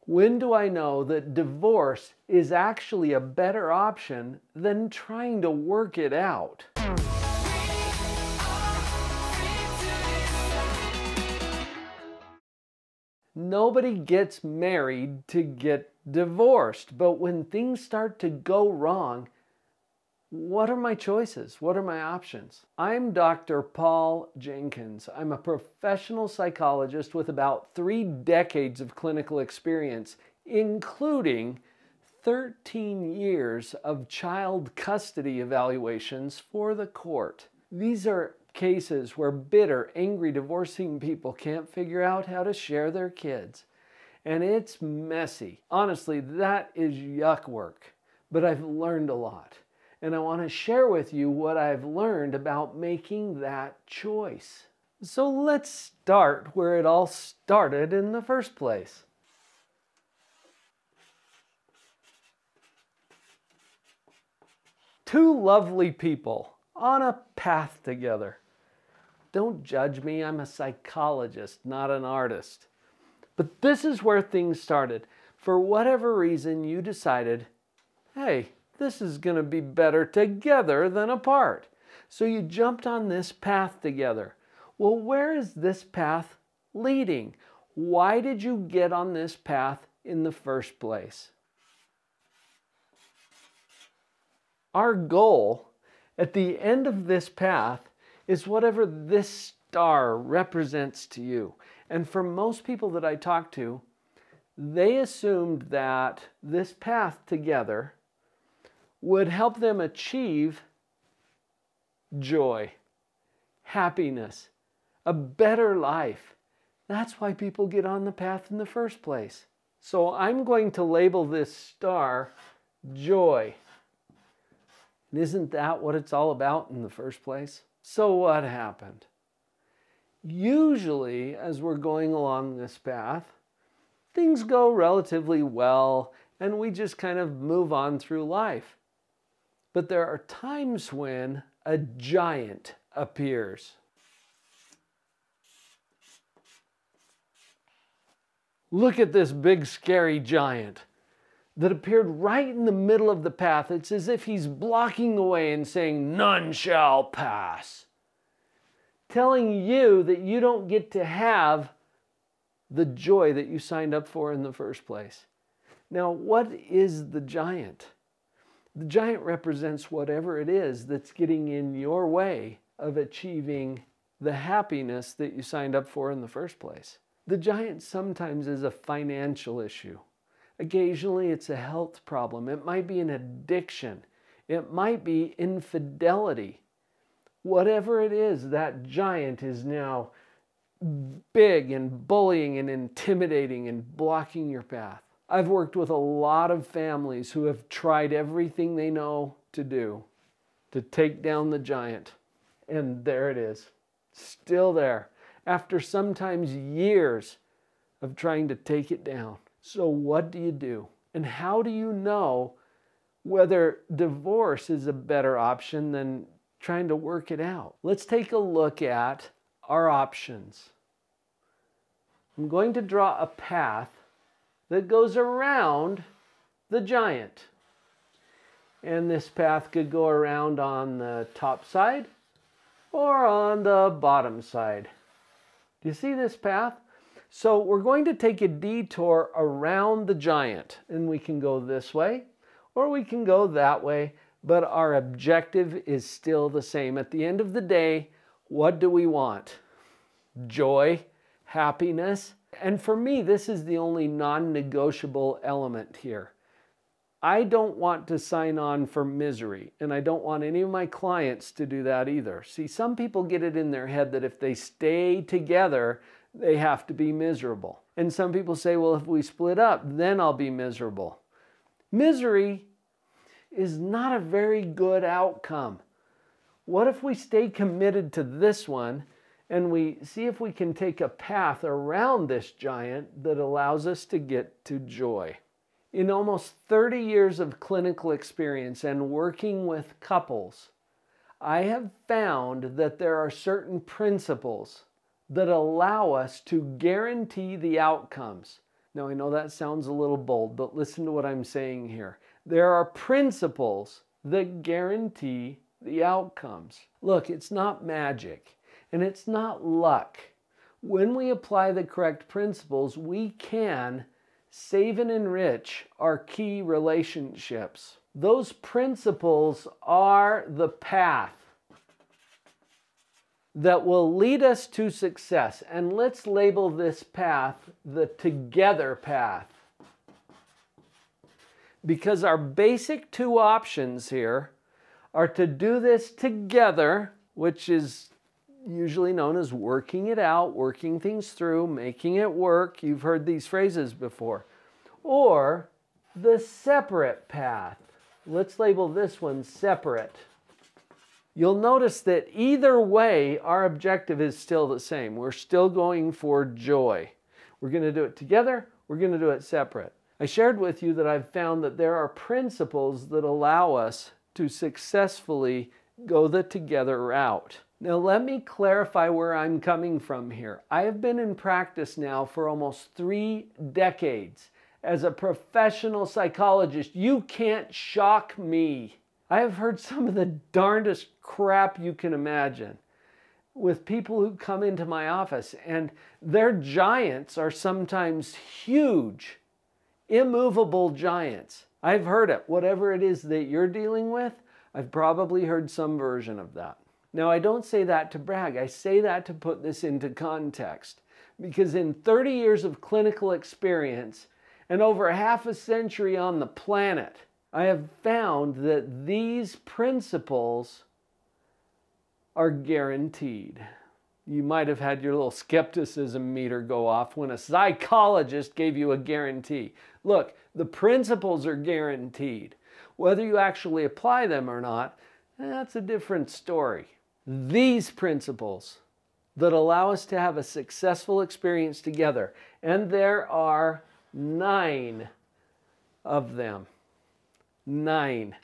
When do I know that divorce is actually a better option than trying to work it out? Nobody gets married to get divorced, but when things start to go wrong, what are my choices? What are my options? I'm Dr. Paul Jenkins. I'm a professional psychologist with about 3 decades of clinical experience, including 13 years of child custody evaluations for the court. These are cases where bitter, angry, divorcing people can't figure out how to share their kids. And it's messy. Honestly, that is yuck work. But I've learned a lot. And I want to share with you what I've learned about making that choice. So let's start where it all started in the first place. Two lovely people on a path together. Don't judge me, I'm a psychologist, not an artist. But this is where things started. For whatever reason, you decided, hey, this is going to be better together than apart. So you jumped on this path together. Well, where is this path leading? Why did you get on this path in the first place? Our goal at the end of this path is whatever this star represents to you. And for most people that I talk to, they assumed that this path together would help them achieve joy, happiness, a better life. That's why people get on the path in the first place. So I'm going to label this star joy. And isn't that what it's all about in the first place? So what happened? Usually, as we're going along this path, things go relatively well and we just kind of move on through life. But there are times when a giant appears. Look at this big scary giant that appeared right in the middle of the path. It's as if he's blocking the way and saying, "None shall pass." Telling you that you don't get to have the joy that you signed up for in the first place. Now, what is the giant? The giant represents whatever it is that's getting in your way of achieving the happiness that you signed up for in the first place. The giant sometimes is a financial issue. Occasionally it's a health problem. It might be an addiction. It might be infidelity. Whatever it is, that giant is now big and bullying and intimidating and blocking your path. I've worked with a lot of families who have tried everything they know to do to take down the giant. And there it is, still there, after sometimes years of trying to take it down. So what do you do? And how do you know whether divorce is a better option than trying to work it out? Let's take a look at our options. I'm going to draw a path that goes around the giant. And this path could go around on the top side or on the bottom side. Do you see this path? So we're going to take a detour around the giant, and we can go this way or we can go that way, but our objective is still the same. At the end of the day, what do we want? Joy, happiness. And for me, this is the only non-negotiable element here. I don't want to sign on for misery, and I don't want any of my clients to do that either. See, some people get it in their head that if they stay together, they have to be miserable. And some people say, well, if we split up, then I'll be miserable. Misery is not a very good outcome. What if we stay committed to this one and we see if we can take a path around this giant that allows us to get to joy? In almost 30 years of clinical experience and working with couples, I have found that there are certain principles that allow us to guarantee the outcomes. Now, I know that sounds a little bold, but listen to what I'm saying here. There are principles that guarantee the outcomes. Look, it's not magic, and it's not luck. When we apply the correct principles, we can save and enrich our key relationships. Those principles are the path that will lead us to success. And let's label this path the together path. Because our basic two options here are to do this together, which is usually known as working it out, working things through, making it work. You've heard these phrases before. Or the separate path. Let's label this one separate. You'll notice that either way, our objective is still the same. We're still going for joy. We're going to do it together. We're going to do it separate. I shared with you that I've found that there are principles that allow us to successfully go the together route. Now, let me clarify where I'm coming from here. I have been in practice now for almost 3 decades as a professional psychologist. You can't shock me. I have heard some of the darndest crap you can imagine with people who come into my office, and their giants are sometimes huge, immovable giants. I've heard it. Whatever it is that you're dealing with, I've probably heard some version of that. Now, I don't say that to brag. I say that to put this into context. Because in 30 years of clinical experience and over half a century on the planet, I have found that these principles are guaranteed. You might have had your little skepticism meter go off when a psychologist gave you a guarantee. Look, the principles are guaranteed. Whether you actually apply them or not, that's a different story. These principles that allow us to have a successful experience together, and there are 9 of them. 9.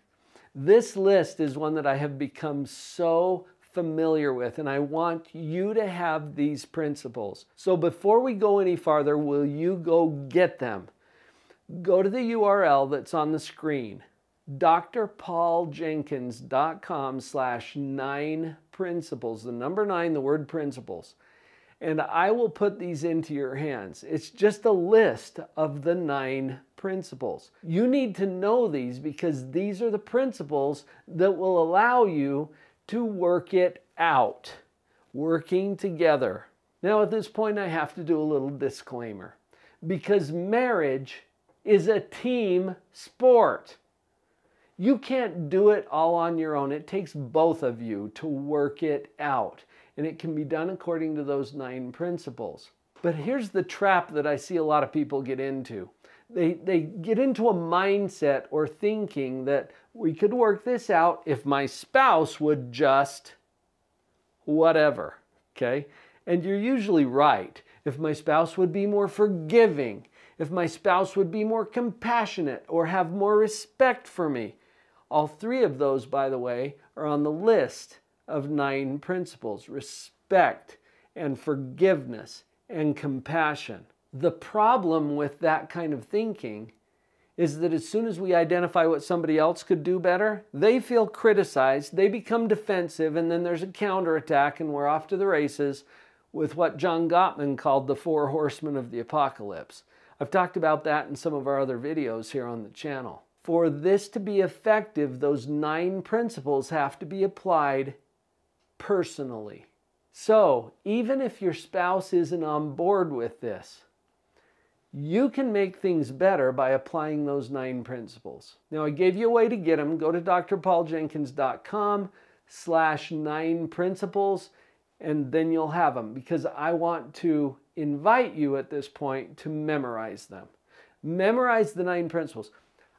This list is one that I have become so familiar with, and I want you to have these principles. So before we go any farther, will you go get them? Go to the URL that's on the screen, drpauljenkins.com/9principles, the number 9, the word principles. And I will put these into your hands. It's just a list of the 9 principles. You need to know these because these are the principles that will allow you to work it out, working together. Now, at this point, I have to do a little disclaimer because marriage is a team sport. You can't do it all on your own. It takes both of you to work it out. And it can be done according to those 9 principles. But here's the trap that I see a lot of people get into. They get into a mindset or thinking that we could work this out if my spouse would just whatever, okay? And you're usually right. If my spouse would be more forgiving, if my spouse would be more compassionate or have more respect for me. All 3 of those, by the way, are on the list of 9 principles: respect and forgiveness and compassion. The problem with that kind of thinking is that as soon as we identify what somebody else could do better, they feel criticized, they become defensive, and then there's a counterattack and we're off to the races with what John Gottman called the 4 horsemen of the apocalypse. I've talked about that in some of our other videos here on the channel. For this to be effective, those 9 principles have to be applied personally. So, even if your spouse isn't on board with this, you can make things better by applying those 9 principles. Now, I gave you a way to get them. Go to drpauljenkins.com/9principles, and then you'll have them, because I want to invite you at this point to memorize them. Memorize the 9 principles.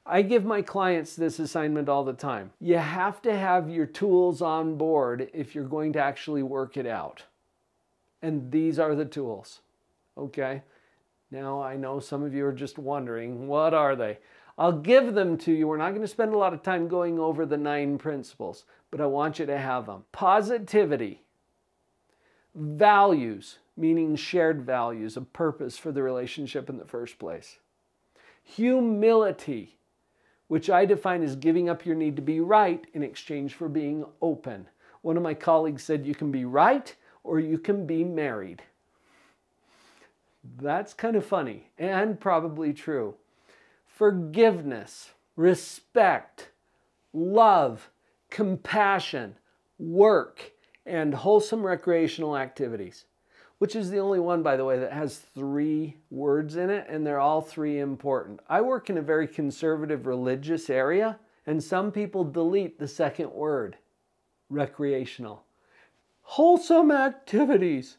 I give my clients this assignment all the time. You have to have your tools on board if you're going to actually work it out. And these are the tools, okay? Now, I know some of you are just wondering, what are they? I'll give them to you. We're not going to spend a lot of time going over the 9 principles, but I want you to have them. Positivity, values, meaning shared values, a purpose for the relationship in the first place. Humility, which I define as giving up your need to be right in exchange for being open. One of my colleagues said you can be right or you can be married. That's kind of funny and probably true. Forgiveness, respect, love, compassion, work, and wholesome recreational activities, which is the only one, by the way, that has 3 words in it, and they're all 3 important. I work in a very conservative religious area, and some people delete the second word, recreational. Wholesome activities.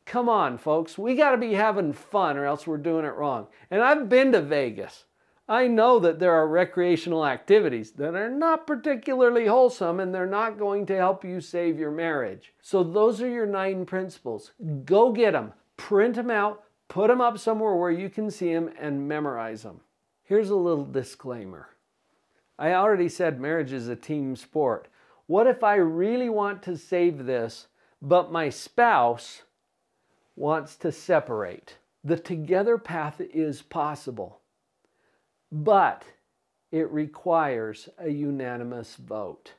Come on, folks. We got to be having fun or else we're doing it wrong. And I've been to Vegas. I know that there are recreational activities that are not particularly wholesome and they're not going to help you save your marriage. So those are your 9 principles. Go get them. Print them out. Put them up somewhere where you can see them and memorize them. Here's a little disclaimer. I already said marriage is a team sport. What if I really want to save this, but my spouse wants to separate? The together path is possible, but it requires a unanimous vote.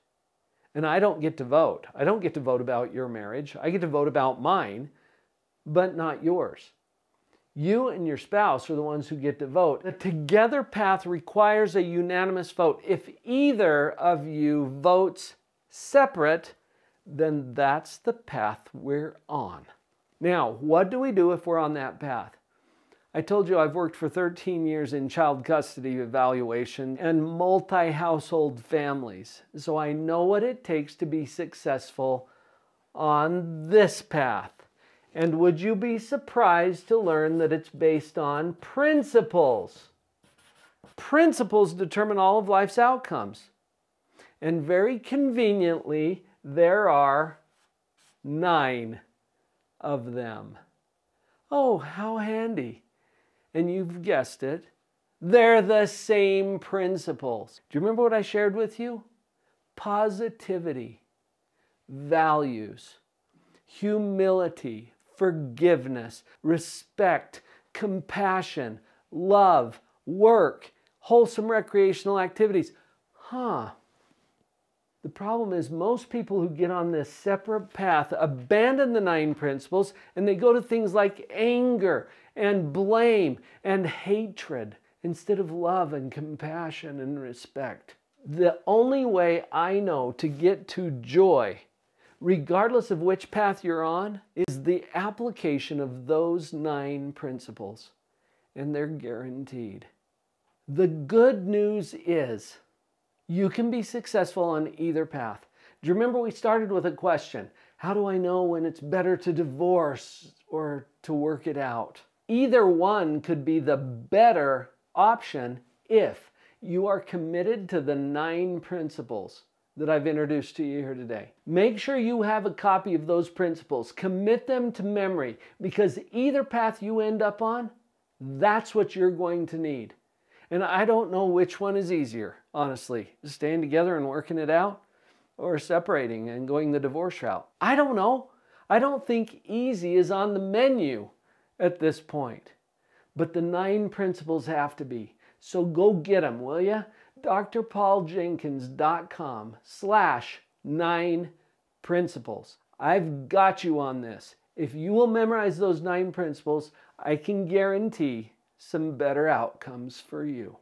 And I don't get to vote. I don't get to vote about your marriage. I get to vote about mine, but not yours. You and your spouse are the ones who get to vote. The together path requires a unanimous vote. If either of you votes separate, then that's the path we're on. Now, what do we do if we're on that path? I told you I've worked for 13 years in child custody evaluation and multi-household families, so I know what it takes to be successful on this path. And would you be surprised to learn that it's based on principles? Principles determine all of life's outcomes. And very conveniently, there are 9 of them. Oh, how handy. And you've guessed it, they're the same principles. Do you remember what I shared with you? Positivity, values, humility, forgiveness, respect, compassion, love, work, wholesome recreational activities. The problem is most people who get on this separate path abandon the 9 principles and they go to things like anger and blame and hatred instead of love and compassion and respect. The only way I know to get to joy, regardless of which path you're on, is the application of those 9 principles, and they're guaranteed. The good news is you can be successful on either path. Do you remember we started with a question? How do I know when it's better to divorce or to work it out? Either one could be the better option if you are committed to the 9 principles that I've introduced to you here today. Make sure you have a copy of those principles. Commit them to memory, because either path you end up on, that's what you're going to need. And I don't know which one is easier, honestly, staying together and working it out or separating and going the divorce route. I don't know. I don't think easy is on the menu at this point. But the 9 principles have to be. So go get them, will you? drpauljenkins.com/9 principles. I've got you on this. If you will memorize those 9 principles, I can guarantee some better outcomes for you.